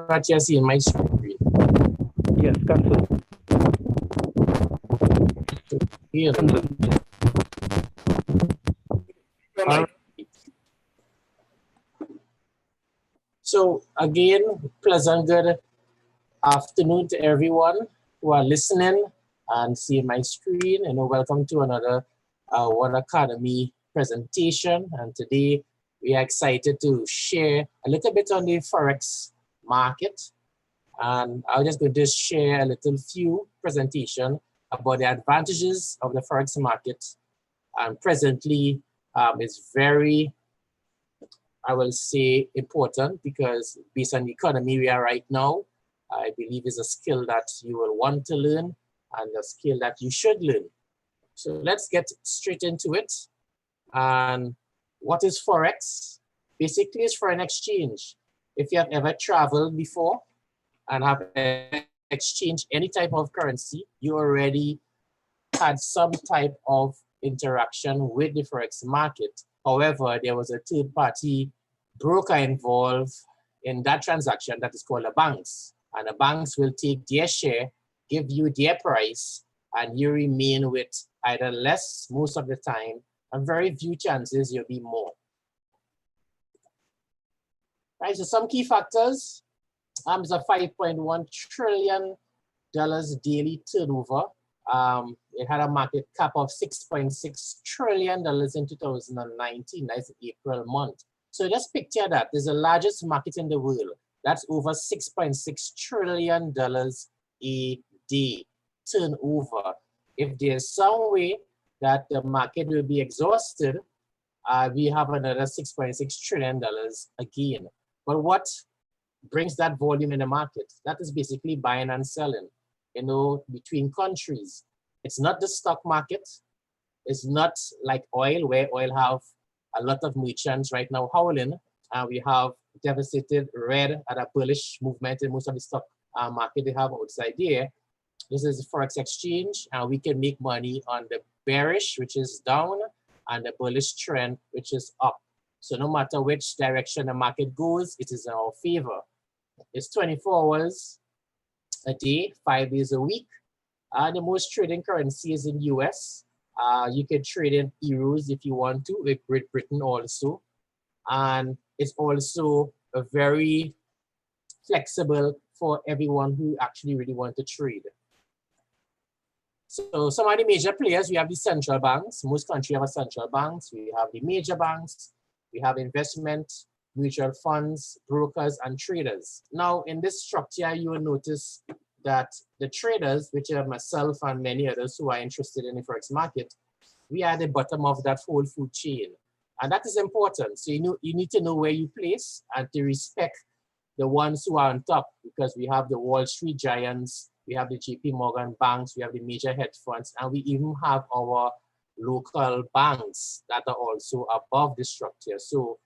that you're seeing my screen? Yes, cancel. Yeah. All right. So again, pleasant good afternoon to everyone who are listening and seeing my screen. And welcome to another OneAcademy presentation. And today we are excited to share a little bit on the Forex market. And I'm just going to share a little few presentation about the advantages of the Forex market. And presently, it's very, I will say, important because based on the economy we are right now, I believe is a skill that you will want to learn and a skill that you should learn. So let's get straight into it. And what is Forex? Basically, it's foreign exchange. If you have ever traveled before and have exchanged any type of currency, you already had some type of interaction with the Forex market. However, there was a third-party broker involved in that transaction that is called the banks. And the banks will take their share, give you their price, and you remain with either less most of the time, and very few chances you'll be more. Right, so some key factors. It's a $5.1 trillion daily turnover. It had a market cap of $6.6 trillion in 2019. That's April month. So just picture that. There's the largest market in the world. That's over $6.6 trillion a day turnover. If there's some way that the market will be exhausted, we have another $6.6 trillion again. But what brings that volume in the market? That is basically buying and selling, between countries. It's not the stock market. It's not like oil, where oil have a lot of merchants right now howling. We have devastated red at a bullish movement in most of the stock market they have outside there. This is Forex exchange, and we can make money on the bearish, which is down, and the bullish trend, which is up. So no matter which direction the market goes, it is in our favor. It's 24 hours a day, 5 days a week. The most trading currency is in US. You can trade in euros if you want to, with Great Britain also. And it's also a very flexible for everyone who actually really want to trade. So some of the major players, we have the central banks. Most countries have central banks. We have the major banks. We have investment, mutual funds, brokers, and traders. Now, in this structure, you will notice that the traders, which are myself and many others who are interested in the Forex market, we are at the bottom of that whole food chain. And that is important. So you need to know where you place and to respect the ones who are on top, because we have the Wall Street giants, we have the JP Morgan banks, we have the major hedge funds, and we even have our local banks that are also above the structure. So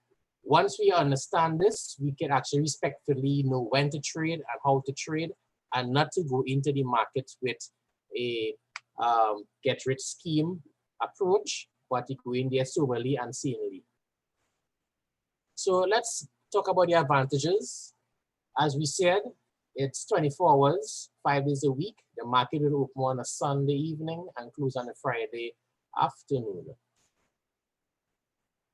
once we understand this, we can actually respectfully know when to trade and how to trade, and not to go into the market with a get-rich scheme approach, but to go in there soberly and sanely. So let's talk about the advantages. As we said, it's 24 hours, 5 days a week. The market will open on a Sunday evening and close on a Friday afternoon.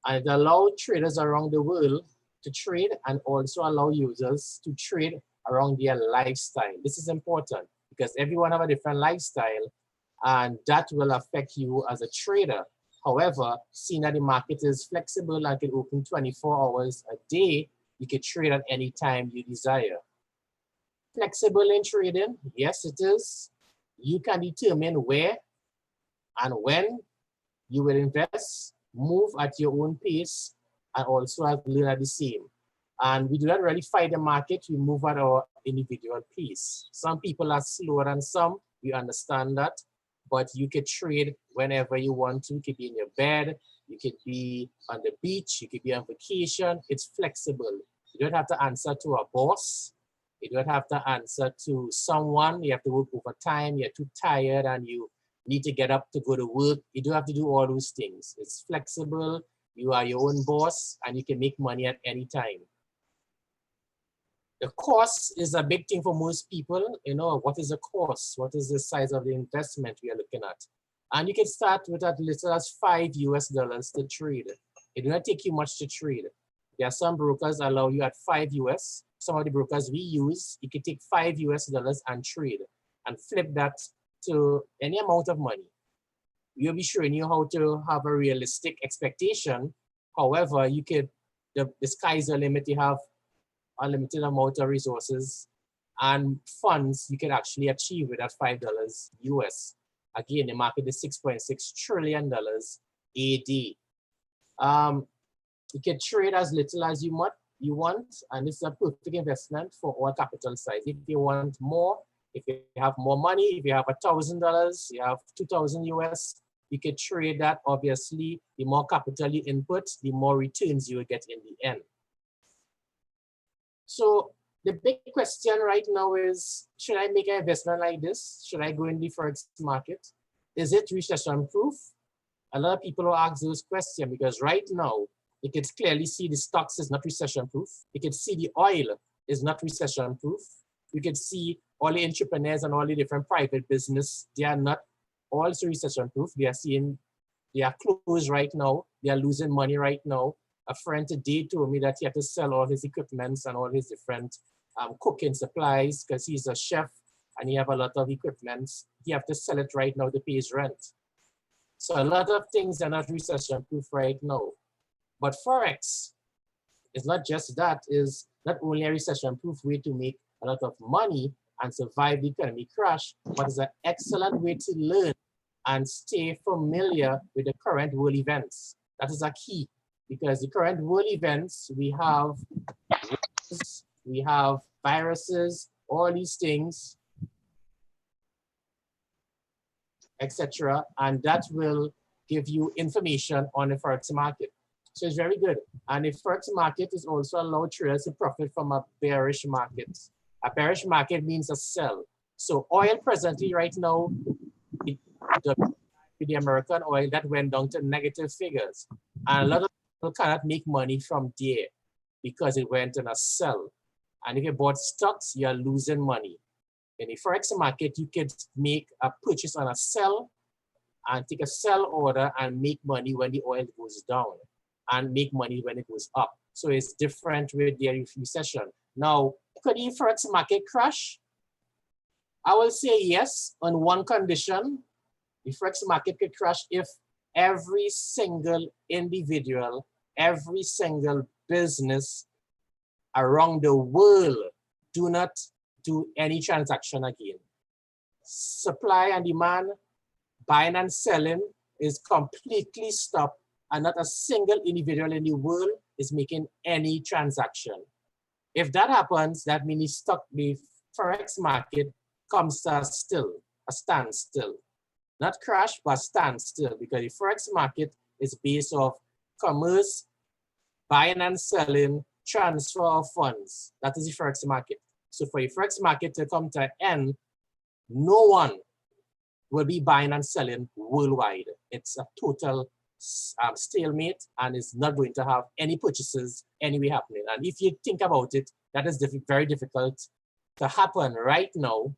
And it allows traders around the world to trade and also allow users to trade around their lifestyle. This is important because everyone have a different lifestyle, and that will affect you as a trader. However, seeing that the market is flexible and can open 24 hours a day, you can trade at any time you desire. Flexible in trading, yes it is. You can determine where and when you will invest, move at your own pace, and also learn at the same. And we do not really fight the market, we move at our individual pace. Some people are slower than some, we understand that, but you can trade whenever you want to. You could be in your bed, you could be on the beach, you could be on vacation. It's flexible. You don't have to answer to a boss. You don't have to answer to someone. You have to work overtime. You're too tired and you need to get up to go to work. You don't have to do all those things. It's flexible. You are your own boss and you can make money at any time. The cost is a big thing for most people. You know, what is the cost? What is the size of the investment we are looking at? And you can start with as little as $5 to trade. It will not take you much to trade. There are some brokers allow you at $5. Some of the brokers we use, you can take $5 and trade and flip that to any amount of money. We'll be showing you how to have a realistic expectation. However, you could, the sky's the limit. You have a limited amount of resources and funds you can actually achieve with that $5 US. Again, the market is $6.6 trillion AD. You can trade as little as you want, and this is a perfect investment for all capital size. If you want more, if you have more money, if you have $1,000, you have 2,000 US, you can trade that. Obviously, the more capital you input, the more returns you will get in the end. So the big question right now is, should I make an investment like this? Should I go in the Forex market? Is it recession proof? A lot of people will ask those questions because right now, you can clearly see the stocks is not recession proof. You can see the oil is not recession proof. You can see all the entrepreneurs and all the different private business, they are not also recession proof. They are closed right now. They are losing money right now. A friend today told me that he had to sell all his equipments and all his different cooking supplies because he's a chef and he have a lot of equipments. He have to sell it right now to pay his rent. So a lot of things are not recession proof right now. But Forex is not just that, is not only a recession proof way to make a lot of money and survive the economic crash, but it's an excellent way to learn and stay familiar with the current world events. That is a key, because the current world events, we have viruses, all these things, etc. And that will give you information on the Forex market. So it's very good. And the Forex market is also allow traders to profit from a bearish market. A bearish market means a sell. So oil presently right now, the American oil that went down to negative figures. And a lot of people cannot make money from there because it went in a sell. And if you bought stocks, you're losing money. In the Forex market, you could make a purchase on a sell and take a sell order and make money when the oil goes down and make money when it goes up. So it's different with the recession. Now, could the Forex market crash? I will say yes on one condition. The Forex market could crash if every single individual, every single business around the world do not do any transaction again. Supply and demand, buying and selling is completely stopped, and not a single individual in the world is making any transaction. If that happens, that means the Forex market comes to a standstill. Not crash, but standstill, because the Forex market is based off commerce, buying and selling, transfer of funds. That is the Forex market. So for the Forex market to come to an end, no one will be buying and selling worldwide. It's a total stalemate, and it's not going to have any purchases anyway happening. And if you think about it, that is very difficult to happen right now.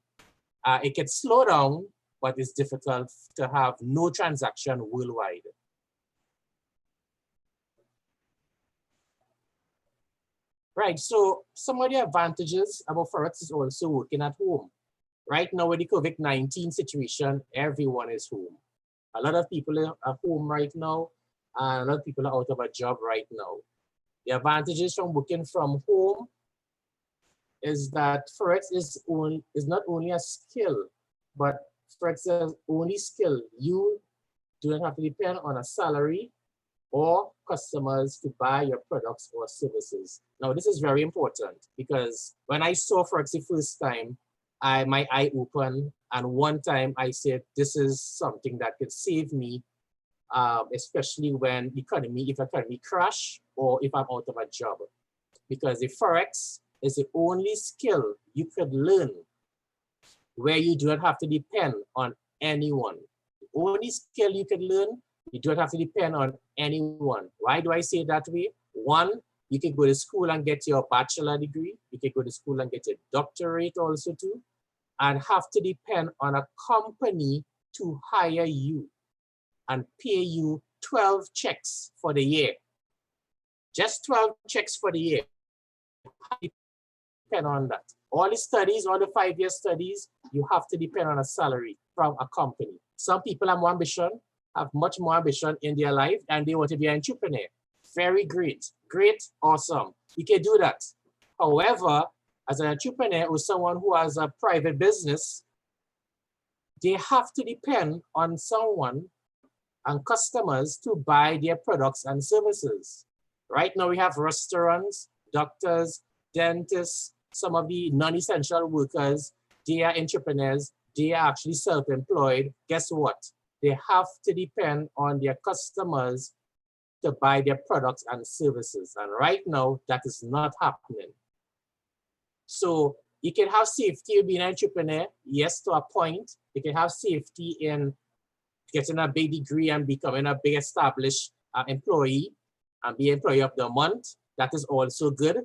It can slow down, but it's difficult to have no transaction worldwide. Right, so some of the advantages about Forex is also working at home. Right now with the COVID-19 situation, everyone is home. A lot of people are home right now, and a lot of people are out of a job right now. The advantages from working from home is that Forex is not only a skill, but Forex is only skill. You do not have to depend on a salary or customers to buy your products or services. Now, this is very important because when I saw Forex the first time, my eye opened, and one time I said, this is something that could save me, especially when if the economy crash or if I'm out of a job. Because the Forex is the only skill you could learn where you do not have to depend on anyone. The only skill you can learn, you don't have to depend on anyone. Why do I say it that way? One, You can go to school and get your bachelor degree. You can go to school and get a doctorate also too, and have to depend on a company to hire you and pay you 12 checks for the year. Just 12 checks for the year. Depend on that. All the studies, all the 5-year studies, you have to depend on a salary from a company. Some people have more ambition, have much more ambition in their life, and they want to be an entrepreneur. Very great, great, awesome. You can do that. However, as an entrepreneur or someone who has a private business, they have to depend on someone and customers to buy their products and services. Right now we have restaurants, doctors, dentists, some of the non-essential workers, they are entrepreneurs, they are actually self-employed. Guess what? They have to depend on their customers to buy their products and services. And right now, that is not happening. So you can have safety in being an entrepreneur, yes, to a point. You can have safety in getting a big degree and becoming a big established employee and be employee of the month. That is also good.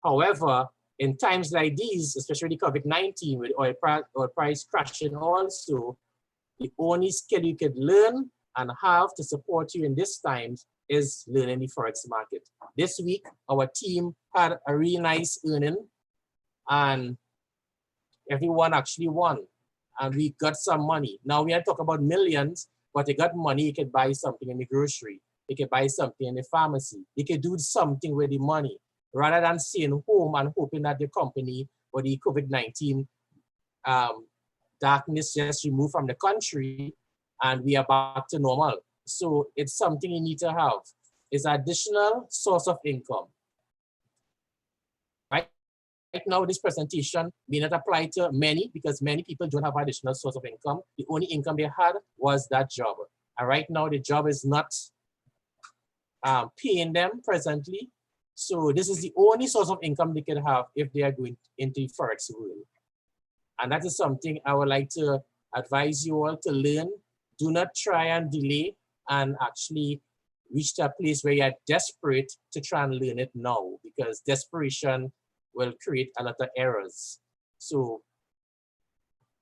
However, in times like these, especially COVID-19 with oil price crashing also, the only skill you could learn and have to support you in these times is learning the Forex market. This week, our team had a really nice earning and everyone actually won and we got some money. Now we are talking about millions, but you got money, you could buy something in the grocery, you could buy something in the pharmacy, you could do something with the money rather than staying home and hoping that the company or the COVID-19 darkness just removed from the country and we are back to normal. So it's something you need to have. It's an additional source of income. Right now, this presentation may not apply to many because many people don't have additional source of income. The only income they had was that job. And right now, the job is not paying them presently. So this is the only source of income they can have if they are going into the Forex world. And that is something I would like to advise you all to learn. Do not try and delay and actually reach to a place where you are desperate to try and learn it now, because desperation will create a lot of errors. So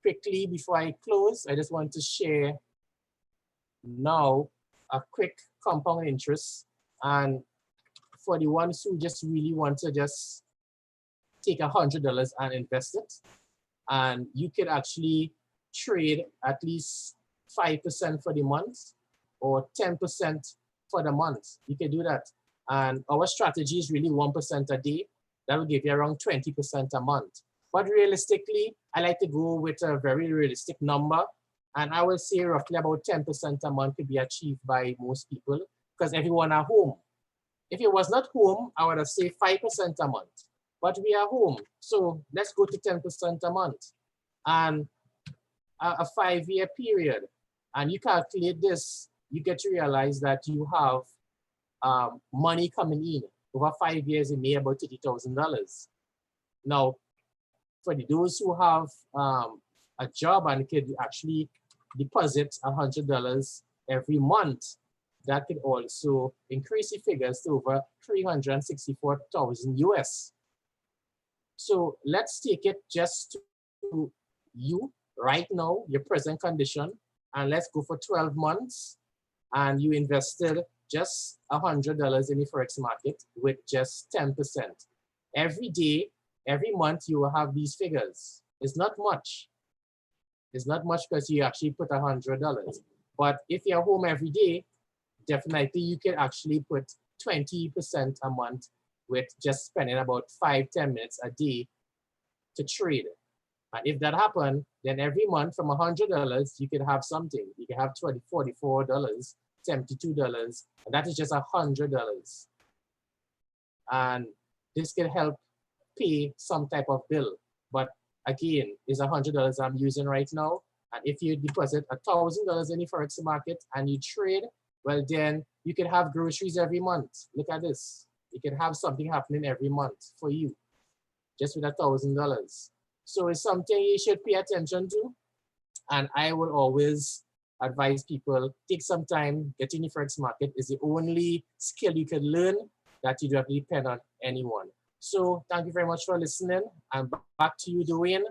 quickly before I close, I just want to share now a quick compound interest. And for the ones who just really want to just take $100 and invest it, and you can actually trade at least 5% for the month or 10% for the month. You can do that. And our strategy is really 1% a day. That will give you around 20% a month. But realistically, I like to go with a very realistic number. And I will say roughly about 10% a month could be achieved by most people because everyone are home. If it was not home, I would have said 5% a month. But we are home. So let's go to 10% a month. And a 5-year period. And you calculate this, you get to realize that you have money coming in. Over 5 years, it may be about $30,000. Now, for those who have a job and could actually deposit $100 every month, that could also increase the figures to over 364,000 US. So let's take it just to you right now, your present condition, and let's go for 12 months. And you invested just $100 in the Forex market with just 10%. Every day, every month, you will have these figures. It's not much. It's not much because you actually put $100. But if you're home every day, definitely you can actually put 20% a month with just spending about 5-10 minutes a day to trade. And if that happened, then every month from $100, you could have something. You can have $44, $72, and that is just $100. And this can help pay some type of bill. But again, it's $100 I'm using right now. And if you deposit $1,000 in the Forex market and you trade, well, then you can have groceries every month. Look at this. You can have something happening every month for you, just with $1,000. So it's something you should pay attention to. And I will always advise people, take some time, get in the Forex market. Is the only skill you can learn that you do have to depend on anyone. So thank you very much for listening. And back to you, Dwayne.